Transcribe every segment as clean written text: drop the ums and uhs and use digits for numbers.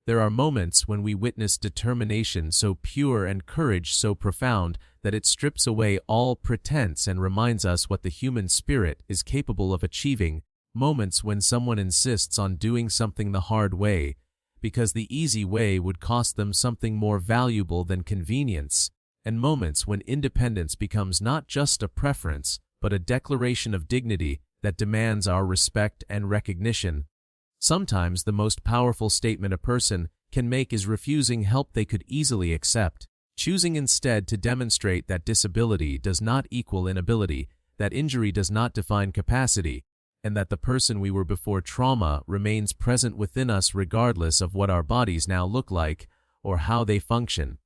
There are moments when we witness determination so pure and courage so profound that it strips away all pretense and reminds us what the human spirit is capable of achieving, moments when someone insists on doing something the hard way, because the easy way would cost them something more valuable than convenience, and moments when independence becomes not just a preference, but a declaration of dignity that demands our respect and recognition. Sometimes the most powerful statement a person can make is refusing help they could easily accept, choosing instead to demonstrate that disability does not equal inability, that injury does not define capacity, and that the person we were before trauma remains present within us regardless of what our bodies now look like or how they function.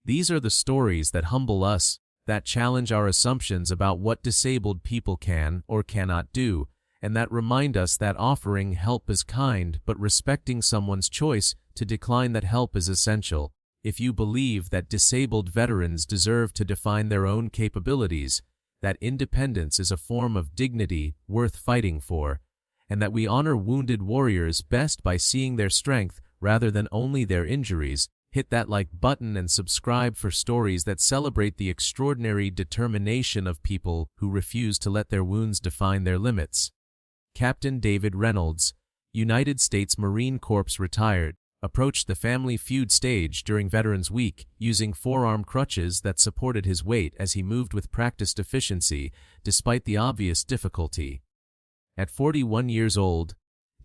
These are the stories that humble us, that challenge our assumptions about what disabled people can or cannot do, and that remind us that offering help is kind, but respecting someone's choice to decline that help is essential. If you believe that disabled veterans deserve to define their own capabilities, that independence is a form of dignity worth fighting for, and that we honor wounded warriors best by seeing their strength rather than only their injuries, hit that like button and subscribe for stories that celebrate the extraordinary determination of people who refuse to let their wounds define their limits. Captain David Reynolds, United States Marine Corps retired, approached the Family Feud stage during Veterans Week using forearm crutches that supported his weight as he moved with practiced efficiency despite the obvious difficulty. At 41 years old,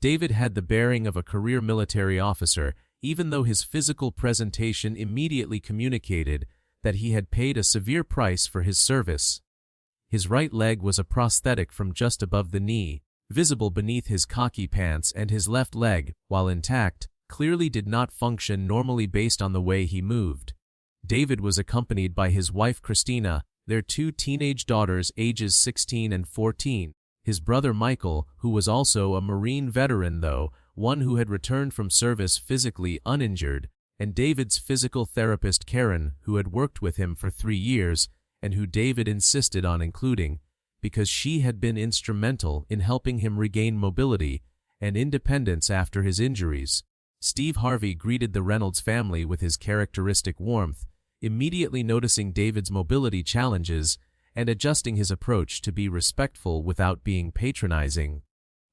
David had the bearing of a career military officer, even though his physical presentation immediately communicated that he had paid a severe price for his service. His right leg was a prosthetic from just above the knee, visible beneath his khaki pants, and his left leg, while intact, clearly did not function normally based on the way he moved. David was accompanied by his wife Christina, their two teenage daughters ages 16 and 14, his brother Michael, who was also a Marine veteran though, one who had returned from service physically uninjured, and David's physical therapist Karen, who had worked with him for 3 years, and who David insisted on including, because she had been instrumental in helping him regain mobility and independence after his injuries. Steve Harvey greeted the Reynolds family with his characteristic warmth, immediately noticing David's mobility challenges and adjusting his approach to be respectful without being patronizing.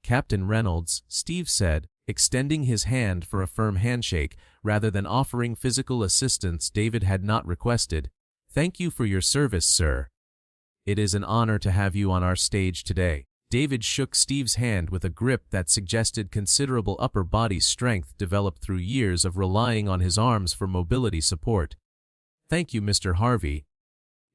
"Captain Reynolds," Steve said, extending his hand for a firm handshake rather than offering physical assistance David had not requested. "Thank you for your service, sir. It is an honor to have you on our stage today." David shook Steve's hand with a grip that suggested considerable upper body strength developed through years of relying on his arms for mobility support. "Thank you, Mr. Harvey.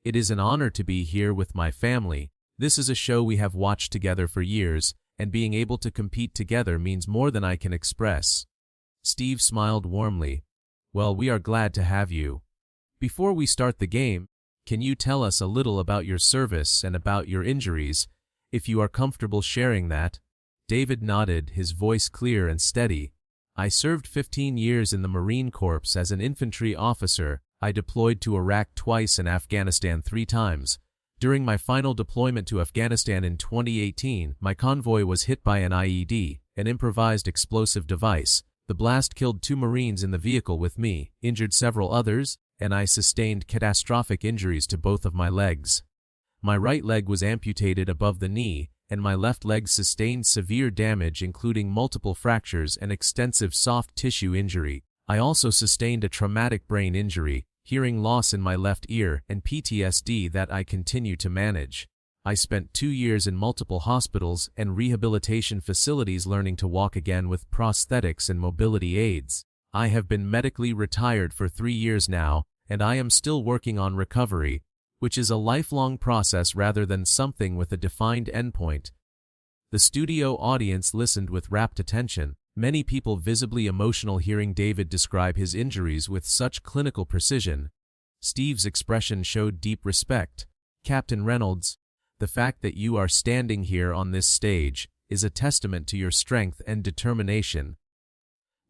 It is an honor to be here with my family. This is a show we have watched together for years, and being able to compete together means more than I can express." Steve smiled warmly. "Well, we are glad to have you. Before we start the game, can you tell us a little about your service and about your injuries, if you are comfortable sharing that?" David nodded, his voice clear and steady. "I served 15 years in the Marine Corps as an infantry officer. I deployed to Iraq twice and Afghanistan 3 times. During my final deployment to Afghanistan in 2018, my convoy was hit by an IED, an improvised explosive device. The blast killed 2 Marines in the vehicle with me, injured several others, and I sustained catastrophic injuries to both of my legs. My right leg was amputated above the knee, and my left leg sustained severe damage including multiple fractures and extensive soft tissue injury. I also sustained a traumatic brain injury, hearing loss in my left ear, and PTSD that I continue to manage. I spent 2 years in multiple hospitals and rehabilitation facilities learning to walk again with prosthetics and mobility aids. I have been medically retired for 3 years now, and I am still working on recovery, which is a lifelong process rather than something with a defined endpoint." The studio audience listened with rapt attention, many people visibly emotional hearing David describe his injuries with such clinical precision. Steve's expression showed deep respect. "Captain Reynolds, the fact that you are standing here on this stage is a testament to your strength and determination.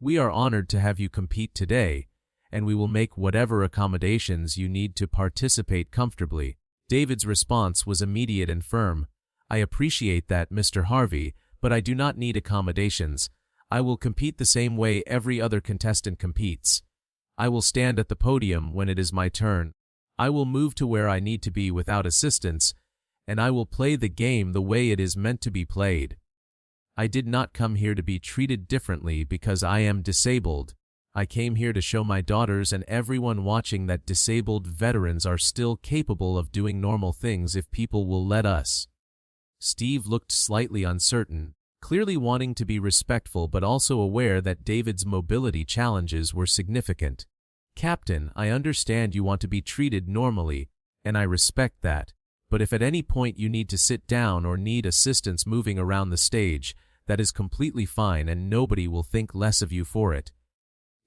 We are honored to have you compete today, and we will make whatever accommodations you need to participate comfortably." David's response was immediate and firm. "I appreciate that, Mr. Harvey, but I do not need accommodations. I will compete the same way every other contestant competes. I will stand at the podium when it is my turn. I will move to where I need to be without assistance, and I will play the game the way it is meant to be played. I did not come here to be treated differently because I am disabled. I came here to show my daughters and everyone watching that disabled veterans are still capable of doing normal things if people will let us." Steve looked slightly uncertain, clearly wanting to be respectful but also aware that David's mobility challenges were significant. "Captain, I understand you want to be treated normally, and I respect that, but if at any point you need to sit down or need assistance moving around the stage, that is completely fine and nobody will think less of you for it."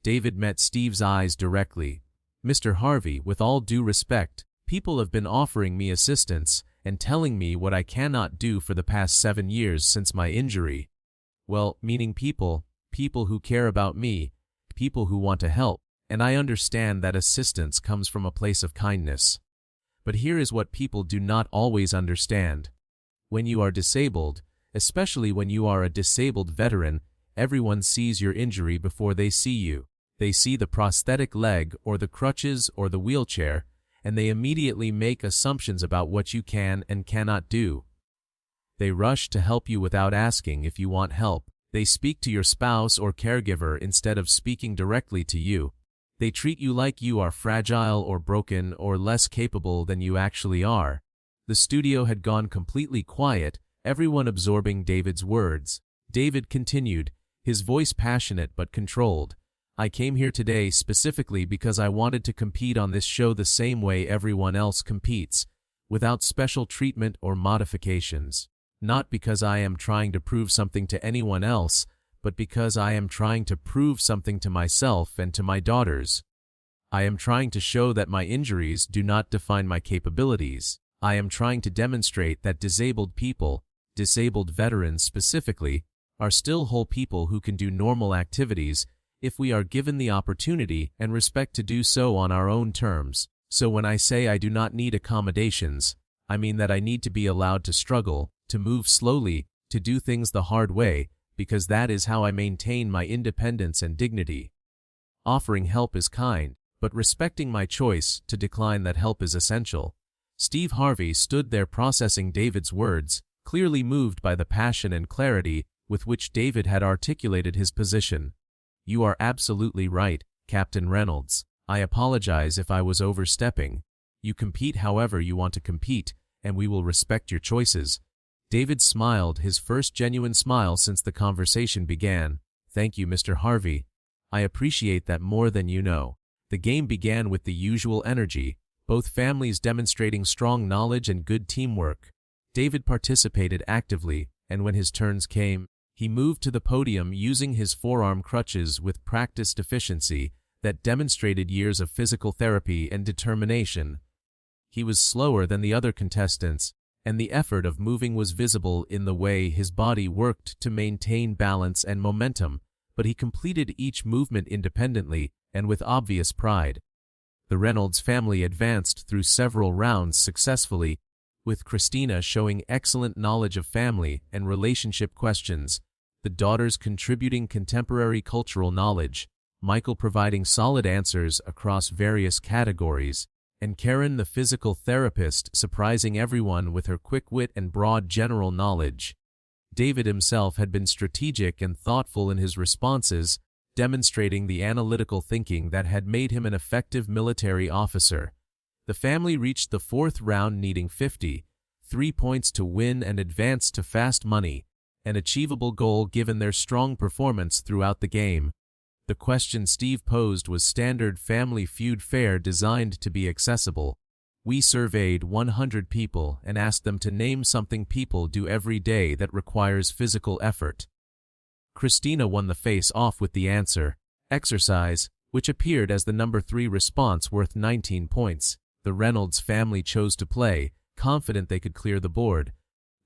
David met Steve's eyes directly. "Mr. Harvey, with all due respect, people have been offering me assistance and telling me what I cannot do for the past 7 years since my injury. Well, meaning people who care about me, people who want to help, and I understand that assistance comes from a place of kindness. But here is what people do not always understand. When you are disabled, especially when you are a disabled veteran, everyone sees your injury before they see you. They see the prosthetic leg or the crutches or the wheelchair, and they immediately make assumptions about what you can and cannot do. They rush to help you without asking if you want help. They speak to your spouse or caregiver instead of speaking directly to you. They treat you like you are fragile or broken or less capable than you actually are." The studio had gone completely quiet, everyone absorbing David's words. David continued, his voice passionate but controlled. "I came here today specifically because I wanted to compete on this show the same way everyone else competes, without special treatment or modifications. Not because I am trying to prove something to anyone else, but because I am trying to prove something to myself and to my daughters. I am trying to show that my injuries do not define my capabilities. I am trying to demonstrate that disabled people, disabled veterans specifically, are still whole people who can do normal activities if we are given the opportunity and respect to do so on our own terms. So when I say I do not need accommodations, I mean that I need to be allowed to struggle, to move slowly, to do things the hard way, because that is how I maintain my independence and dignity. Offering help is kind, but respecting my choice to decline that help is essential." Steve Harvey stood there processing David's words, clearly moved by the passion and clarity with which David had articulated his position. "You are absolutely right, Captain Reynolds. I apologize if I was overstepping. You compete however you want to compete, and we will respect your choices." David smiled, his first genuine smile since the conversation began. "Thank you, Mr. Harvey. I appreciate that more than you know." The game began with the usual energy, both families demonstrating strong knowledge and good teamwork. David participated actively, and when his turns came, he moved to the podium using his forearm crutches with practiced efficiency that demonstrated years of physical therapy and determination. He was slower than the other contestants, and the effort of moving was visible in the way his body worked to maintain balance and momentum, but he completed each movement independently and with obvious pride. The Reynolds family advanced through several rounds successfully, with Christina showing excellent knowledge of family and relationship questions, the daughters contributing contemporary cultural knowledge, Michael providing solid answers across various categories, and Karen, the physical therapist, surprising everyone with her quick wit and broad general knowledge. David himself had been strategic and thoughtful in his responses, demonstrating the analytical thinking that had made him an effective military officer. The family reached the fourth round needing 53 points to win and advance to fast money, an achievable goal given their strong performance throughout the game. The question Steve posed was standard Family Feud fare designed to be accessible. We surveyed 100 people and asked them to name something people do every day that requires physical effort. Christina won the face-off with the answer, exercise, which appeared as the number 3 response worth 19 points. The Reynolds family chose to play, confident they could clear the board.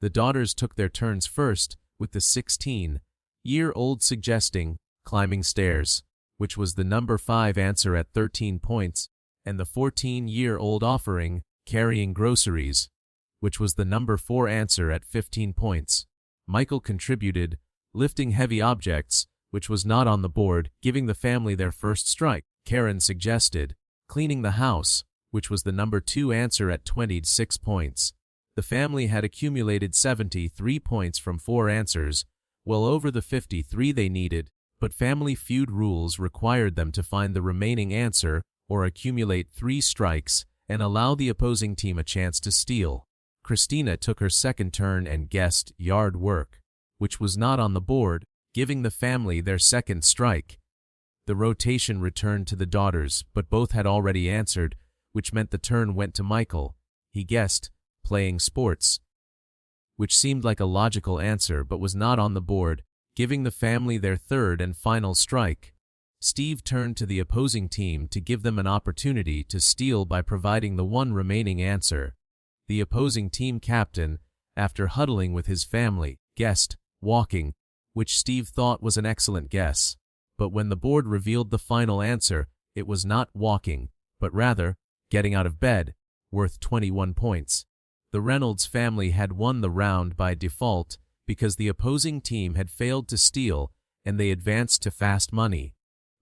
The daughters took their turns first, with the 16-year-old suggesting climbing stairs, which was the number 5 answer at 13 points, and the 14-year-old offering carrying groceries, which was the number 4 answer at 15 points. Michael contributed lifting heavy objects, which was not on the board, giving the family their first strike. Karen suggested cleaning the house, which was the number 2 answer at 26 points. The family had accumulated 73 points from 4 answers, well over the 53 they needed, but Family Feud rules required them to find the remaining answer or accumulate 3 strikes and allow the opposing team a chance to steal. Christina took her second turn and guessed yard work, which was not on the board, giving the family their second strike. The rotation returned to the daughters, but both had already answered, which meant the turn went to Michael. He guessed playing sports, which seemed like a logical answer but was not on the board, giving the family their third and final strike. Steve turned to the opposing team to give them an opportunity to steal by providing the one remaining answer. The opposing team captain, after huddling with his family, guessed walking, which Steve thought was an excellent guess. But when the board revealed the final answer, it was not walking, but rather getting out of bed, worth 21 points. The Reynolds family had won the round by default because the opposing team had failed to steal and they advanced to fast money.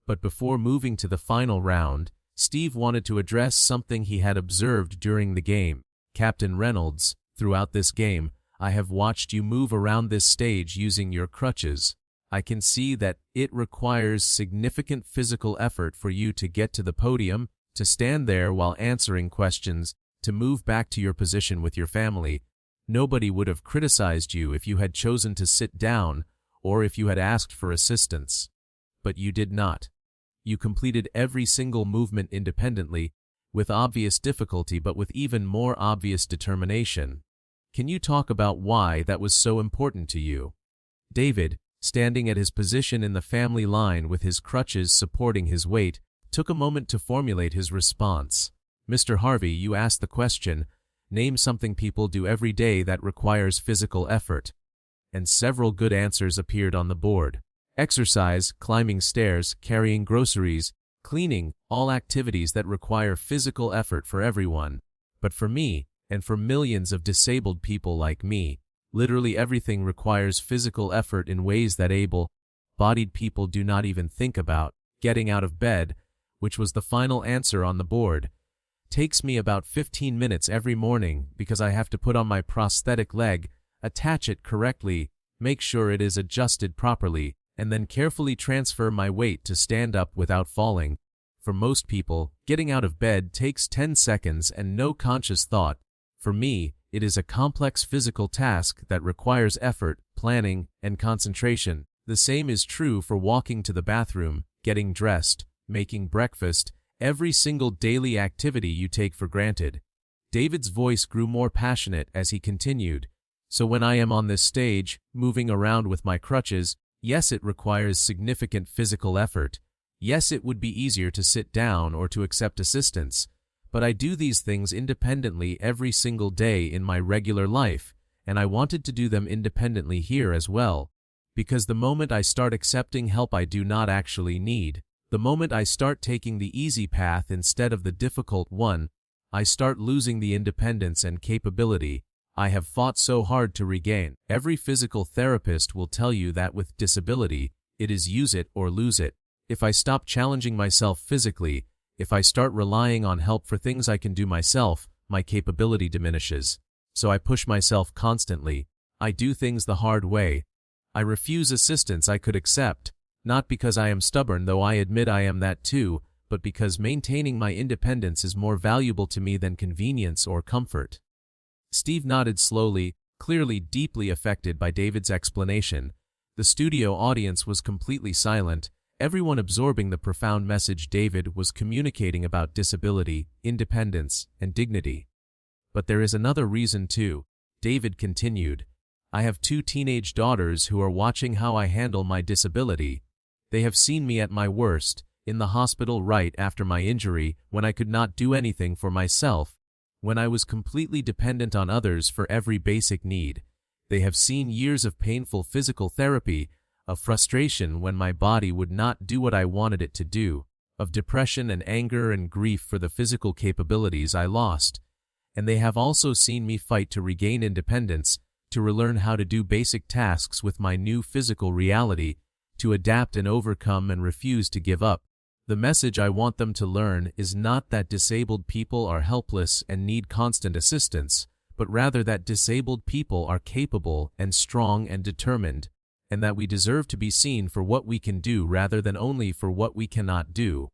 But before moving to the final round, Steve wanted to address something he had observed during the game. Captain Reynolds, throughout this game, I have watched you move around this stage using your crutches. I can see that it requires significant physical effort for you to get to the podium, to stand there while answering questions, to move back to your position with your family. Nobody would have criticized you if you had chosen to sit down or if you had asked for assistance. But you did not. You completed every single movement independently, with obvious difficulty but with even more obvious determination. Can you talk about why that was so important to you? David, standing at his position in the family line with his crutches supporting his weight, took a moment to formulate his response. Mr. Harvey, you asked the question, name something people do every day that requires physical effort. And several good answers appeared on the board. Exercise, climbing stairs, carrying groceries, cleaning, all activities that require physical effort for everyone. But for me, and for millions of disabled people like me, literally everything requires physical effort in ways that able-bodied people do not even think about. Getting out of bed, which was the final answer on the board, takes me about 15 minutes every morning because I have to put on my prosthetic leg, attach it correctly, make sure it is adjusted properly, and then carefully transfer my weight to stand up without falling. For most people, getting out of bed takes 10 seconds and no conscious thought. For me, it is a complex physical task that requires effort, planning, and concentration. The same is true for walking to the bathroom, getting dressed, making breakfast, every single daily activity you take for granted. David's voice grew more passionate as he continued. So when I am on this stage, moving around with my crutches, yes, it requires significant physical effort. Yes, it would be easier to sit down or to accept assistance. But I do these things independently every single day in my regular life, and I wanted to do them independently here as well. Because the moment I start accepting help I do not actually need, the moment I start taking the easy path instead of the difficult one, I start losing the independence and capability I have fought so hard to regain. Every physical therapist will tell you that with disability, it is use it or lose it. If I stop challenging myself physically, if I start relying on help for things I can do myself, my capability diminishes. So I push myself constantly. I do things the hard way. I refuse assistance I could accept, not because I am stubborn, though I admit I am that too, but because maintaining my independence is more valuable to me than convenience or comfort. Steve nodded slowly, clearly deeply affected by David's explanation. The studio audience was completely silent, everyone absorbing the profound message David was communicating about disability, independence, and dignity. But there is another reason too, David continued. I have 2 teenage daughters who are watching how I handle my disability. They have seen me at my worst, in the hospital right after my injury, when I could not do anything for myself, when I was completely dependent on others for every basic need. They have seen years of painful physical therapy, of frustration when my body would not do what I wanted it to do, of depression and anger and grief for the physical capabilities I lost. And they have also seen me fight to regain independence, to relearn how to do basic tasks with my new physical reality, to adapt and overcome and refuse to give up. The message I want them to learn is not that disabled people are helpless and need constant assistance, but rather that disabled people are capable and strong and determined, and that we deserve to be seen for what we can do rather than only for what we cannot do.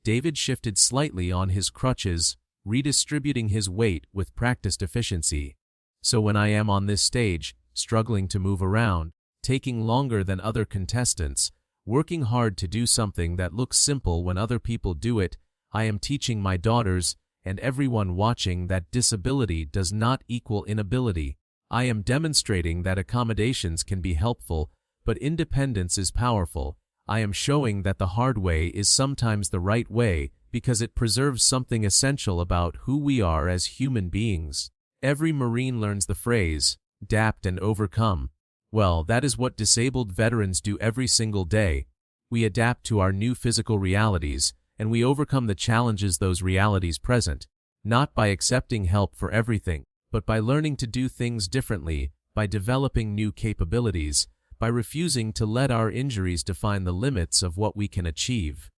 David shifted slightly on his crutches, redistributing his weight with practiced efficiency. So when I am on this stage, struggling to move around, taking longer than other contestants, working hard to do something that looks simple when other people do it, I am teaching my daughters and everyone watching that disability does not equal inability. I am demonstrating that accommodations can be helpful, but independence is powerful. I am showing that the hard way is sometimes the right way because it preserves something essential about who we are as human beings. Every Marine learns the phrase, adapt and overcome. Well, that is what disabled veterans do every single day. We adapt to our new physical realities, and we overcome the challenges those realities present, not by accepting help for everything, but by learning to do things differently, by developing new capabilities, by refusing to let our injuries define the limits of what we can achieve.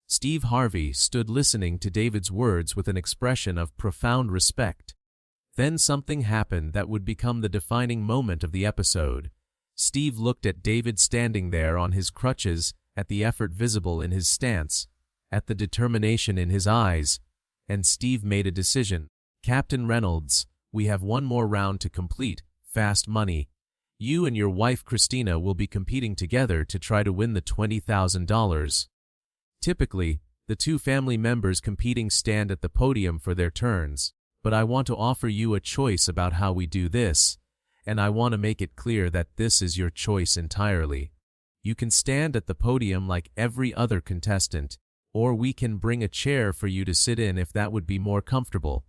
Steve Harvey stood listening to David's words with an expression of profound respect. Then something happened that would become the defining moment of the episode. Steve looked at David standing there on his crutches, at the effort visible in his stance, at the determination in his eyes, and Steve made a decision. Captain Reynolds, we have one more round to complete, fast money. You and your wife Christina will be competing together to try to win the $20,000. Typically, the two family members competing stand at the podium for their turns, but I want to offer you a choice about how we do this, and I want to make it clear that this is your choice entirely. You can stand at the podium like every other contestant, or we can bring a chair for you to sit in if that would be more comfortable.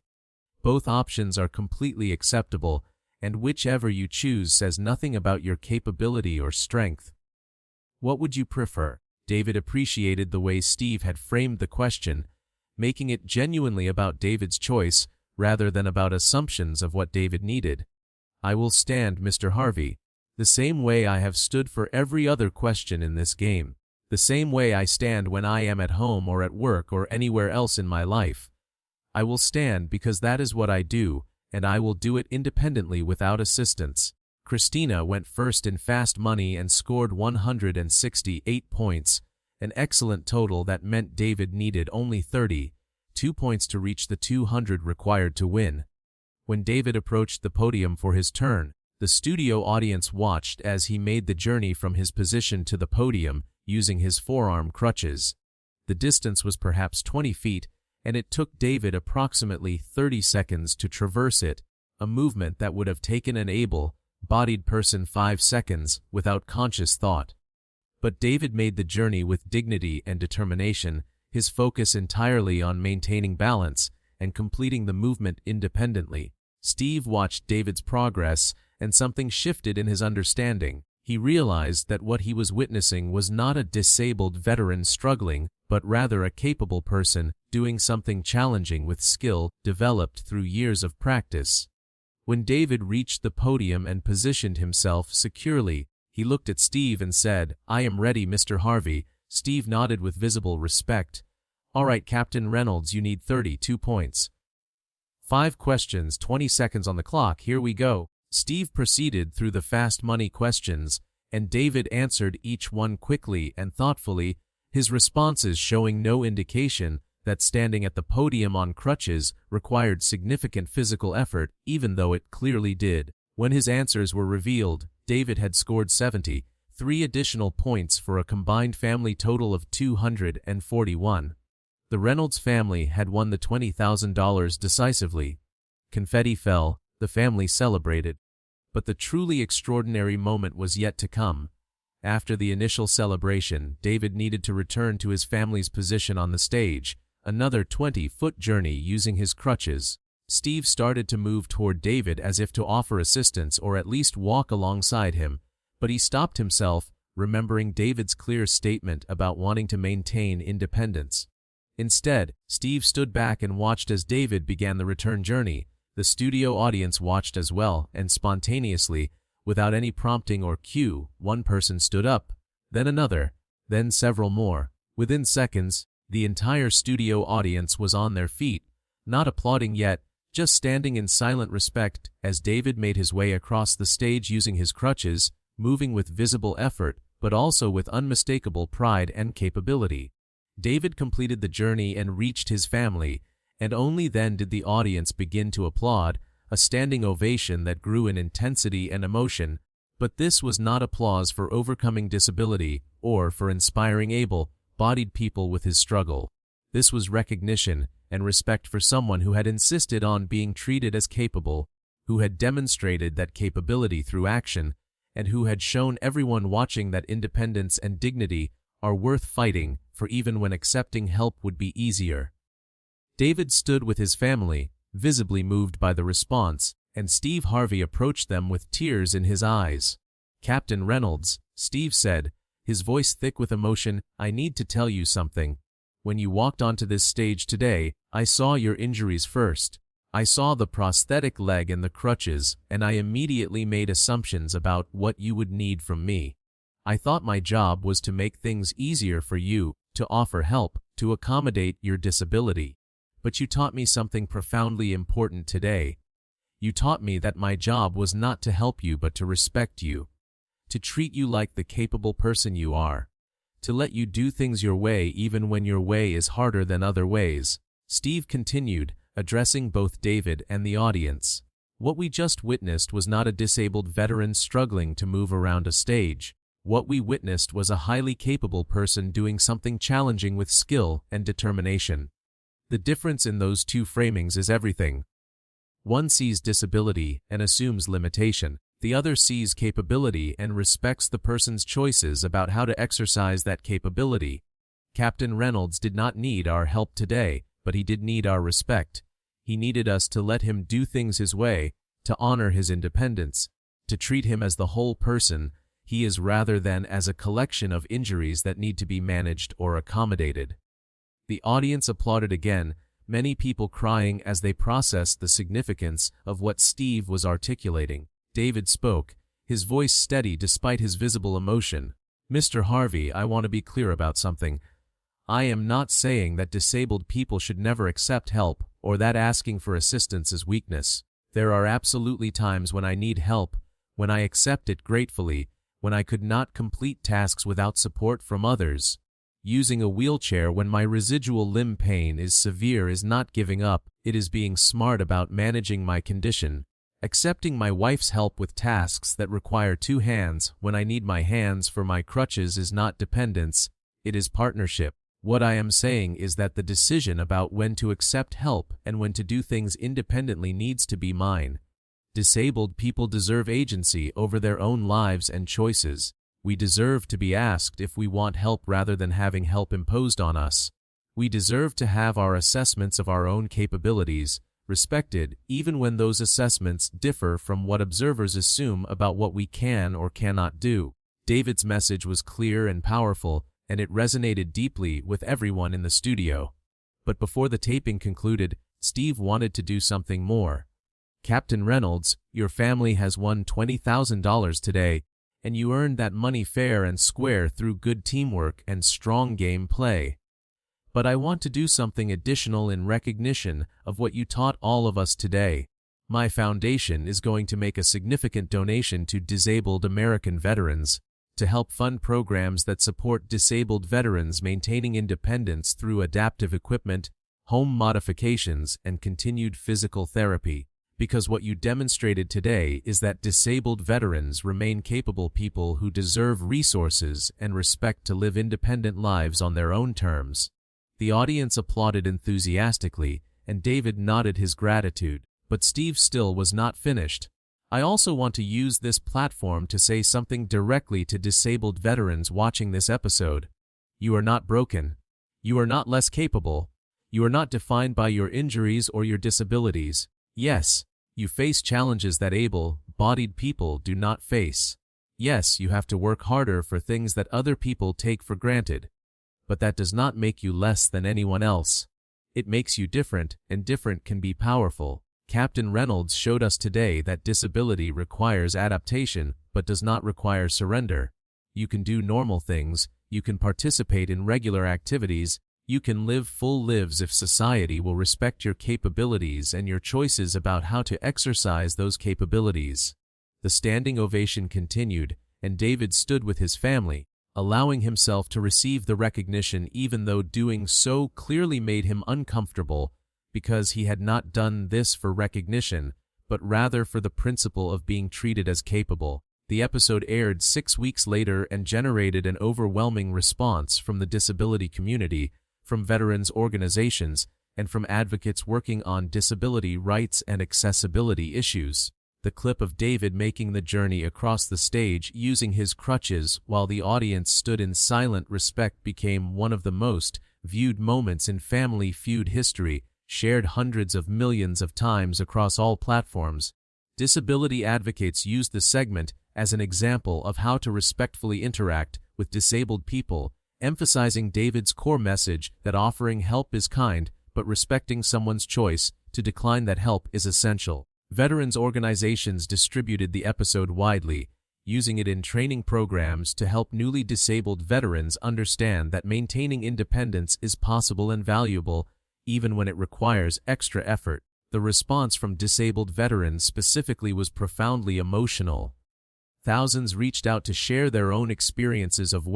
Both options are completely acceptable, and whichever you choose says nothing about your capability or strength. What would you prefer? David appreciated the way Steve had framed the question, making it genuinely about David's choice rather than about assumptions of what David needed. I will stand, Mr. Harvey, the same way I have stood for every other question in this game, the same way I stand when I am at home or at work or anywhere else in my life. I will stand because that is what I do, and I will do it independently without assistance. Christina went first in fast money and scored 168 points, an excellent total that meant David needed only 32 points to reach the 200 required to win. When David approached the podium for his turn, the studio audience watched as he made the journey from his position to the podium using his forearm crutches. The distance was perhaps 20 feet, and it took David approximately 30 seconds to traverse it, a movement that would have taken an able-bodied person 5 seconds without conscious thought. But David made the journey with dignity and determination, his focus entirely on maintaining balance and completing the movement independently. Steve watched David's progress, and something shifted in his understanding. He realized that what he was witnessing was not a disabled veteran struggling, but rather a capable person doing something challenging with skill developed through years of practice. When David reached the podium and positioned himself securely, he looked at Steve and said, "I am ready, Mr. Harvey." Steve nodded with visible respect. "All right, Captain Reynolds, you need 32 points. 5 questions, 20 seconds on the clock, here we go." Steve proceeded through the fast money questions, and David answered each one quickly and thoughtfully, his responses showing no indication that standing at the podium on crutches required significant physical effort, even though it clearly did. When his answers were revealed, David had scored 73 additional points for a combined family total of 241. The Reynolds family had won the $20,000 decisively. Confetti fell, the family celebrated. But the truly extraordinary moment was yet to come. After the initial celebration, David needed to return to his family's position on the stage, another 20-foot journey using his crutches. Steve started to move toward David as if to offer assistance or at least walk alongside him, but he stopped himself, remembering David's clear statement about wanting to maintain independence. Instead, Steve stood back and watched as David began the return journey. The studio audience watched as well, and spontaneously, without any prompting or cue, one person stood up. then another, then several more. Within seconds, the entire studio audience was on their feet, not applauding yet, just standing in silent respect as David made his way across the stage using his crutches, moving with visible effort, but also with unmistakable pride and capability. David completed the journey and reached his family, and only then did the audience begin to applaud, a standing ovation that grew in intensity and emotion. But this was not applause for overcoming disability or for inspiring able-bodied people with his struggle. This was recognition and respect for someone who had insisted on being treated as capable, who had demonstrated that capability through action, and who had shown everyone watching that independence and dignity are worth fighting for even when accepting help would be easier. David stood with his family, visibly moved by the response, and Steve Harvey approached them with tears in his eyes. "Captain Reynolds," Steve said, his voice thick with emotion, "I need to tell you something. When you walked onto this stage today, I saw your injuries first. I saw the prosthetic leg and the crutches, and I immediately made assumptions about what you would need from me. I thought my job was to make things easier for you, to offer help, to accommodate your disability. But you taught me something profoundly important today. You taught me that my job was not to help you but to respect you, to treat you like the capable person you are, to let you do things your way even when your way is harder than other ways." Steve continued, addressing both David and the audience. What we just witnessed was not a disabled veteran struggling to move around a stage. What we witnessed was a highly capable person doing something challenging with skill and determination. The difference in those two framings is everything. One sees disability and assumes limitation. The other sees capability and respects the person's choices about how to exercise that capability. Captain Reynolds did not need our help today, but he did need our respect. He needed us to let him do things his way, to honor his independence, to treat him as the whole person he is rather than as a collection of injuries that need to be managed or accommodated. The audience applauded again, many people crying as they processed the significance of what Steve was articulating. David spoke, his voice steady despite his visible emotion. "Mr. Harvey, I want to be clear about something. I am not saying that disabled people should never accept help or that asking for assistance is weakness. There are absolutely times when I need help, when I accept it gratefully, when I could not complete tasks without support from others. Using a wheelchair when my residual limb pain is severe is not giving up, it is being smart about managing my condition. Accepting my wife's help with tasks that require two hands when I need my hands for my crutches is not dependence, it is partnership. What I am saying is that the decision about when to accept help and when to do things independently needs to be mine. Disabled people deserve agency over their own lives and choices. We deserve to be asked if we want help rather than having help imposed on us. We deserve to have our assessments of our own capabilities respected, even when those assessments differ from what observers assume about what we can or cannot do." David's message was clear and powerful, and it resonated deeply with everyone in the studio. But before the taping concluded, Steve wanted to do something more. "Captain Reynolds, your family has won $20,000 today, and you earned that money fair and square through good teamwork and strong game play. But I want to do something additional in recognition of what you taught all of us today. My foundation is going to make a significant donation to disabled American veterans, to help fund programs that support disabled veterans maintaining independence through adaptive equipment, home modifications, and continued physical therapy. Because what you demonstrated today is that disabled veterans remain capable people who deserve resources and respect to live independent lives on their own terms." The audience applauded enthusiastically, and David nodded his gratitude, but Steve still was not finished. "I also want to use this platform to say something directly to disabled veterans watching this episode. You are not broken. You are not less capable. You are not defined by your injuries or your disabilities. Yes, you face challenges that able-bodied people do not face. Yes, you have to work harder for things that other people take for granted. But that does not make you less than anyone else. It makes you different, and different can be powerful." Captain Reynolds showed us today that disability requires adaptation, but does not require surrender. You can do normal things, you can participate in regular activities, you can live full lives if society will respect your capabilities and your choices about how to exercise those capabilities. The standing ovation continued, and David stood with his family, allowing himself to receive the recognition even though doing so clearly made him uncomfortable, because he had not done this for recognition, but rather for the principle of being treated as capable. The episode aired 6 weeks later and generated an overwhelming response from the disability community, from veterans organizations, and from advocates working on disability rights and accessibility issues. The clip of David making the journey across the stage using his crutches while the audience stood in silent respect became one of the most viewed moments in Family Feud history, shared hundreds of millions of times across all platforms. Disability advocates used the segment as an example of how to respectfully interact with disabled people, emphasizing David's core message that offering help is kind, but respecting someone's choice to decline that help is essential. Veterans organizations distributed the episode widely, using it in training programs to help newly disabled veterans understand that maintaining independence is possible and valuable, even when it requires extra effort. The response from disabled veterans specifically was profoundly emotional. Thousands reached out to share their own experiences of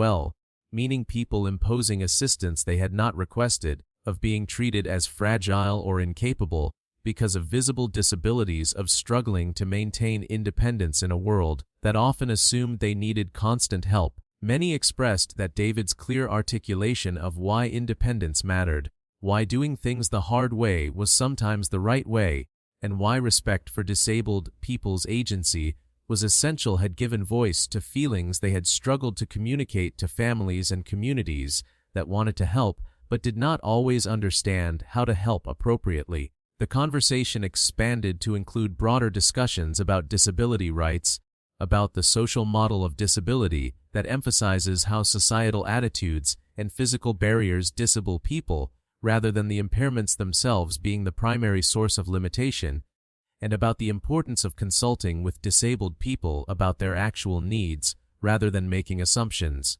meaning people imposing assistance they had not requested, of being treated as fragile or incapable, because of visible disabilities, of struggling to maintain independence in a world that often assumed they needed constant help. Many expressed that David's clear articulation of why independence mattered, why doing things the hard way was sometimes the right way, and why respect for disabled people's agency was essential had given voice to feelings they had struggled to communicate to families and communities that wanted to help but did not always understand how to help appropriately. The conversation expanded to include broader discussions about disability rights, about the social model of disability that emphasizes how societal attitudes and physical barriers disable people rather than the impairments themselves being the primary source of limitation, and about the importance of consulting with disabled people about their actual needs rather than making assumptions.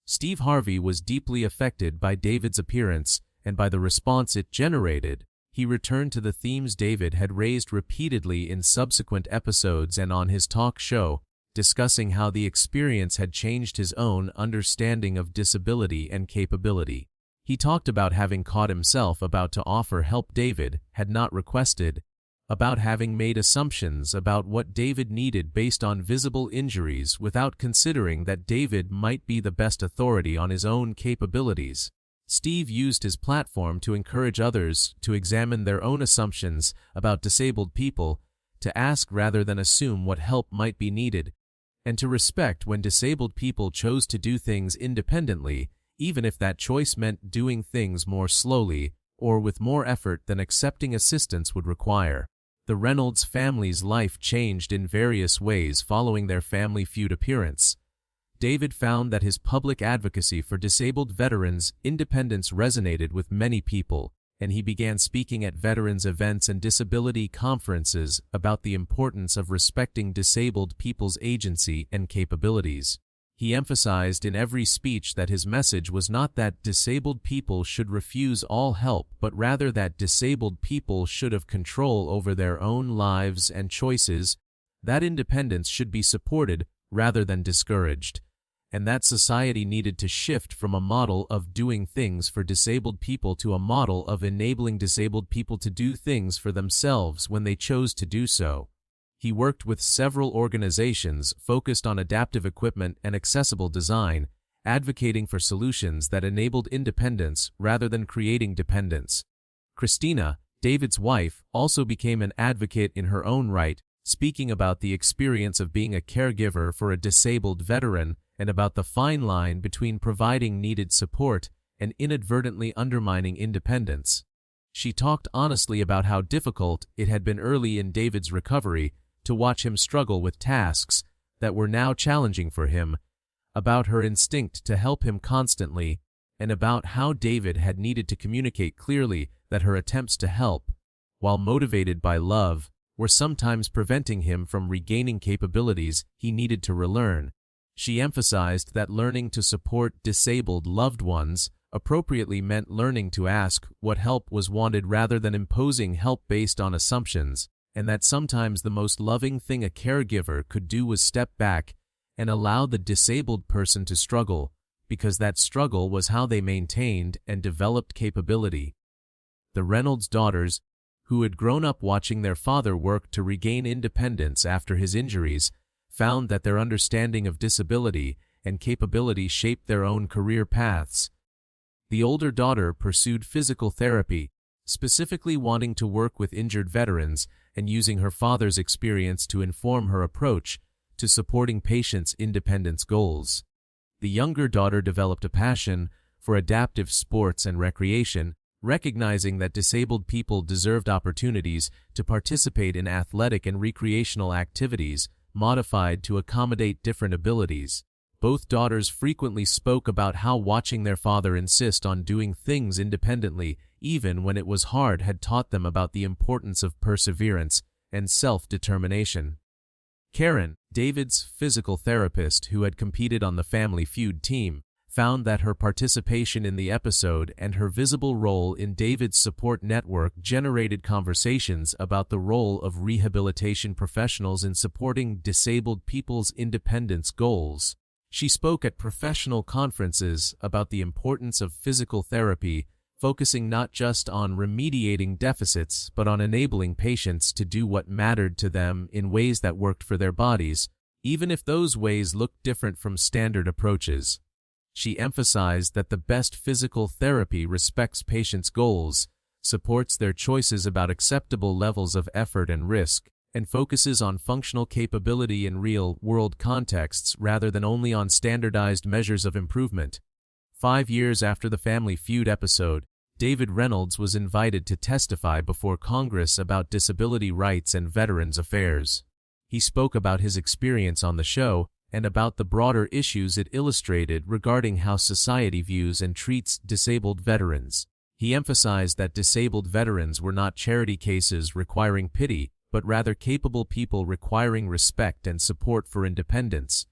Steve Harvey was deeply affected by David's appearance and by the response it generated. He returned to the themes David had raised repeatedly in subsequent episodes and on his talk show, discussing how the experience had changed his own understanding of disability and capability. He talked about having caught himself about to offer help David had not requested, about having made assumptions about what David needed based on visible injuries without considering that David might be the best authority on his own capabilities. Steve used his platform to encourage others to examine their own assumptions about disabled people, to ask rather than assume what help might be needed, and to respect when disabled people chose to do things independently, even if that choice meant doing things more slowly or with more effort than accepting assistance would require. The Reynolds family's life changed in various ways following their Family Feud appearance. David found that his public advocacy for disabled veterans' independence resonated with many people, and he began speaking at veterans events and disability conferences about the importance of respecting disabled people's agency and capabilities. He emphasized in every speech that his message was not that disabled people should refuse all help, but rather that disabled people should have control over their own lives and choices, that independence should be supported rather than discouraged, and that society needed to shift from a model of doing things for disabled people to a model of enabling disabled people to do things for themselves when they chose to do so. He worked with several organizations focused on adaptive equipment and accessible design, advocating for solutions that enabled independence rather than creating dependence. Christina, David's wife, also became an advocate in her own right, speaking about the experience of being a caregiver for a disabled veteran and about the fine line between providing needed support and inadvertently undermining independence. She talked honestly about how difficult it had been early in David's recovery to watch him struggle with tasks that were now challenging for him, about her instinct to help him constantly, and about how David had needed to communicate clearly that her attempts to help, while motivated by love, were sometimes preventing him from regaining capabilities he needed to relearn. She emphasized that learning to support disabled loved ones appropriately meant learning to ask what help was wanted rather than imposing help based on assumptions, and that sometimes the most loving thing a caregiver could do was step back and allow the disabled person to struggle, because that struggle was how they maintained and developed capability. The Reynolds daughters, who had grown up watching their father work to regain independence after his injuries, found that their understanding of disability and capability shaped their own career paths. The older daughter pursued physical therapy, specifically wanting to work with injured veterans and using her father's experience to inform her approach to supporting patients' independence goals. The younger daughter developed a passion for adaptive sports and recreation, recognizing that disabled people deserved opportunities to participate in athletic and recreational activities modified to accommodate different abilities. Both daughters frequently spoke about how watching their father insist on doing things independently, even when it was hard, had taught them about the importance of perseverance and self-determination. Karen, David's physical therapist who had competed on the Family Feud team, found that her participation in the episode and her visible role in David's support network generated conversations about the role of rehabilitation professionals in supporting disabled people's independence goals. She spoke at professional conferences about the importance of physical therapy, focusing not just on remediating deficits but on enabling patients to do what mattered to them in ways that worked for their bodies, even if those ways looked different from standard approaches. She emphasized that the best physical therapy respects patients' goals, supports their choices about acceptable levels of effort and risk, and focuses on functional capability in real-world contexts rather than only on standardized measures of improvement. 5 years after the Family Feud episode, David Reynolds was invited to testify before Congress about disability rights and veterans affairs. He spoke about his experience on the show and about the broader issues it illustrated regarding how society views and treats disabled veterans. He emphasized that disabled veterans were not charity cases requiring pity, but rather capable people requiring respect and support for independence.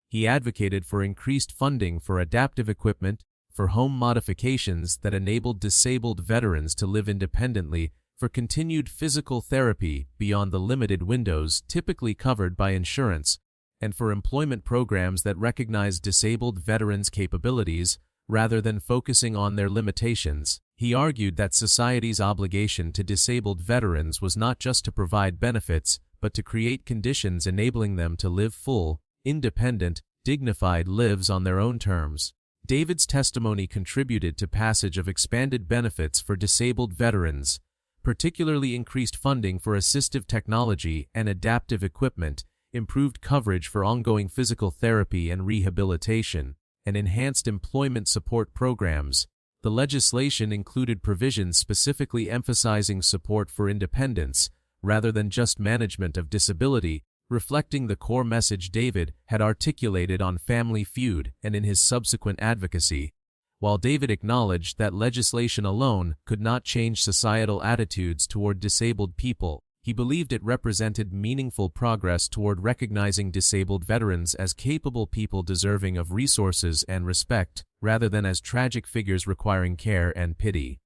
He advocated for increased funding for adaptive equipment, for home modifications that enabled disabled veterans to live independently, for continued physical therapy beyond the limited windows typically covered by insurance, and for employment programs that recognize disabled veterans' capabilities rather than focusing on their limitations. He argued that society's obligation to disabled veterans was not just to provide benefits, but to create conditions enabling them to live full, independent, dignified lives on their own terms. David's testimony contributed to passage of expanded benefits for disabled veterans, particularly increased funding for assistive technology and adaptive equipment, improved coverage for ongoing physical therapy and rehabilitation, and enhanced employment support programs. The legislation included provisions specifically emphasizing support for independence, rather than just management of disability, reflecting the core message David had articulated on Family Feud and in his subsequent advocacy. While David acknowledged that legislation alone could not change societal attitudes toward disabled people, he believed it represented meaningful progress toward recognizing disabled veterans as capable people deserving of resources and respect, rather than as tragic figures requiring care and pity.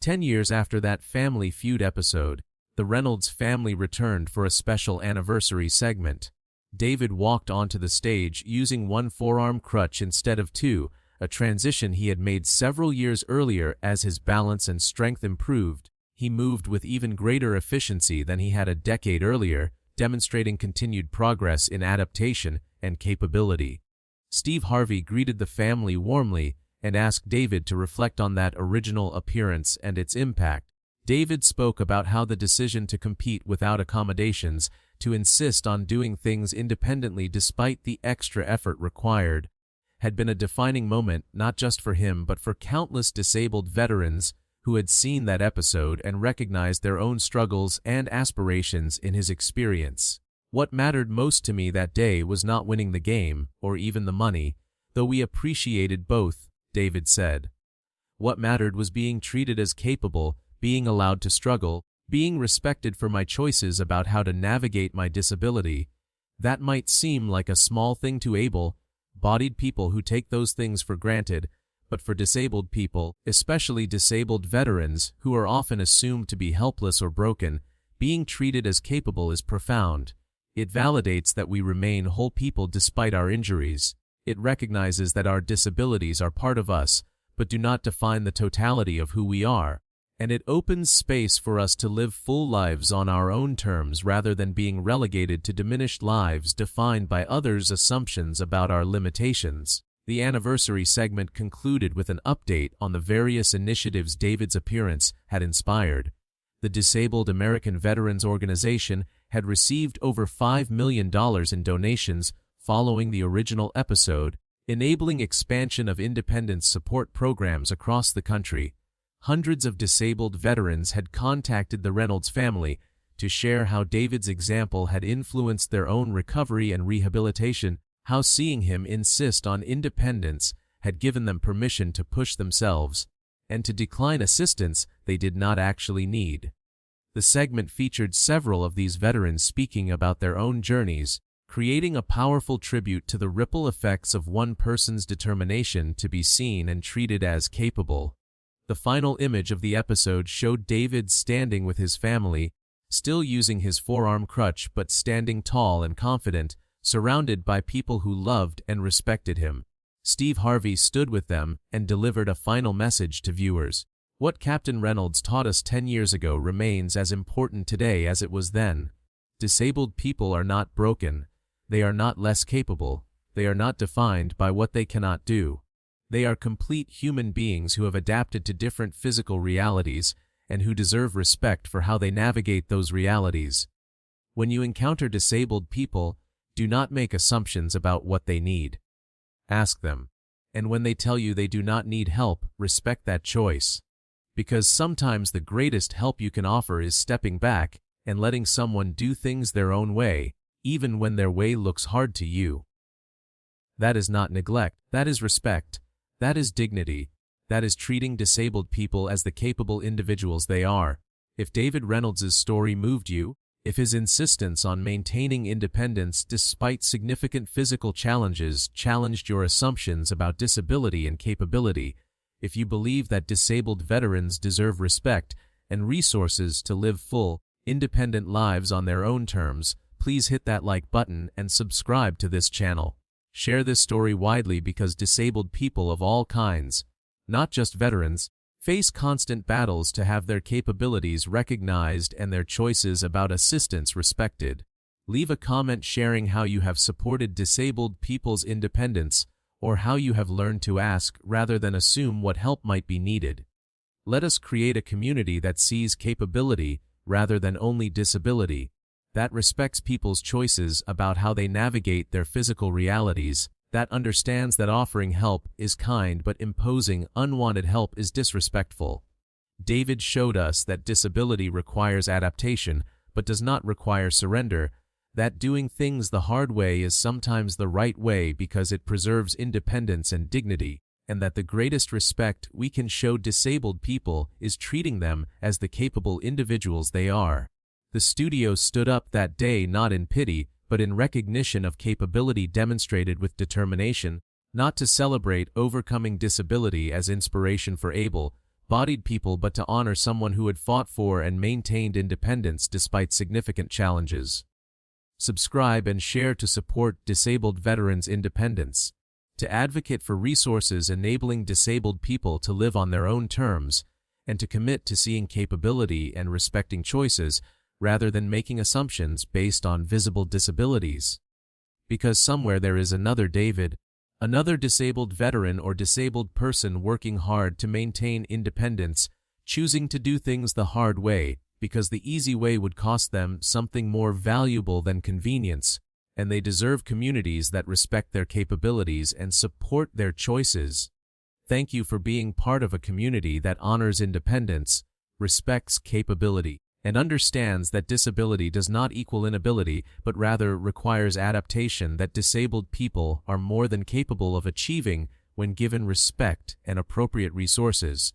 10 years after that Family Feud episode, the Reynolds family returned for a special anniversary segment. David walked onto the stage using one forearm crutch instead of two, a transition he had made several years earlier. As his balance and strength improved, he moved with even greater efficiency than he had a decade earlier, demonstrating continued progress in adaptation and capability. Steve Harvey greeted the family warmly and asked David to reflect on that original appearance and its impact. David spoke about how the decision to compete without accommodations, to insist on doing things independently despite the extra effort required, had been a defining moment not just for him but for countless disabled veterans who had seen that episode and recognized their own struggles and aspirations in his experience. "What mattered most to me that day was not winning the game, or even the money, though we appreciated both," David said. "What mattered was being treated as capable, being allowed to struggle, being respected for my choices about how to navigate my disability. That might seem like a small thing to Abel, bodied people who take those things for granted, but for disabled people, especially disabled veterans who are often assumed to be helpless or broken, being treated as capable is profound. It validates that we remain whole people despite our injuries. It recognizes that our disabilities are part of us, but do not define the totality of who we are. And it opens space for us to live full lives on our own terms rather than being relegated to diminished lives defined by others' assumptions about our limitations. The anniversary segment concluded with an update on the various initiatives David's appearance had inspired. The Disabled American Veterans Organization had received over $5 million in donations following the original episode, enabling expansion of independence support programs across the country. Hundreds of disabled veterans had contacted the Reynolds family to share how David's example had influenced their own recovery and rehabilitation, how seeing him insist on independence had given them permission to push themselves and to decline assistance they did not actually need. The segment featured several of these veterans speaking about their own journeys, creating a powerful tribute to the ripple effects of one person's determination to be seen and treated as capable. The final image of the episode showed David standing with his family, still using his forearm crutch but standing tall and confident, surrounded by people who loved and respected him. Steve Harvey stood with them and delivered a final message to viewers. What Captain Reynolds taught us 10 years ago remains as important today as it was then. Disabled people are not broken. They are not less capable. They are not defined by what they cannot do. They are complete human beings who have adapted to different physical realities and who deserve respect for how they navigate those realities. When you encounter disabled people, do not make assumptions about what they need. Ask them. And when they tell you they do not need help, respect that choice. Because sometimes the greatest help you can offer is stepping back and letting someone do things their own way, even when their way looks hard to you. That is not neglect, that is respect. That is dignity. That is treating disabled people as the capable individuals they are. If David Reynolds' story moved you, if his insistence on maintaining independence despite significant physical challenges challenged your assumptions about disability and capability, if you believe that disabled veterans deserve respect and resources to live full, independent lives on their own terms, please hit that like button and subscribe to this channel. Share this story widely because disabled people of all kinds, not just veterans, face constant battles to have their capabilities recognized and their choices about assistance respected. Leave a comment sharing how you have supported disabled people's independence or how you have learned to ask rather than assume what help might be needed. Let us create a community that sees capability rather than only disability, that respects people's choices about how they navigate their physical realities, that understands that offering help is kind but imposing unwanted help is disrespectful. David showed us that disability requires adaptation but does not require surrender, that doing things the hard way is sometimes the right way because it preserves independence and dignity, and that the greatest respect we can show disabled people is treating them as the capable individuals they are. The studio stood up that day not in pity, but in recognition of capability demonstrated with determination, not to celebrate overcoming disability as inspiration for able-bodied people but to honor someone who had fought for and maintained independence despite significant challenges. Subscribe and share to support disabled veterans' independence, to advocate for resources enabling disabled people to live on their own terms, and to commit to seeing capability and respecting choices rather than making assumptions based on visible disabilities. Because somewhere there is another David, another disabled veteran or disabled person working hard to maintain independence, choosing to do things the hard way because the easy way would cost them something more valuable than convenience, and they deserve communities that respect their capabilities and support their choices. Thank you for being part of a community that honors independence, respects capability, and understands that disability does not equal inability but rather requires adaptation that disabled people are more than capable of achieving when given respect and appropriate resources.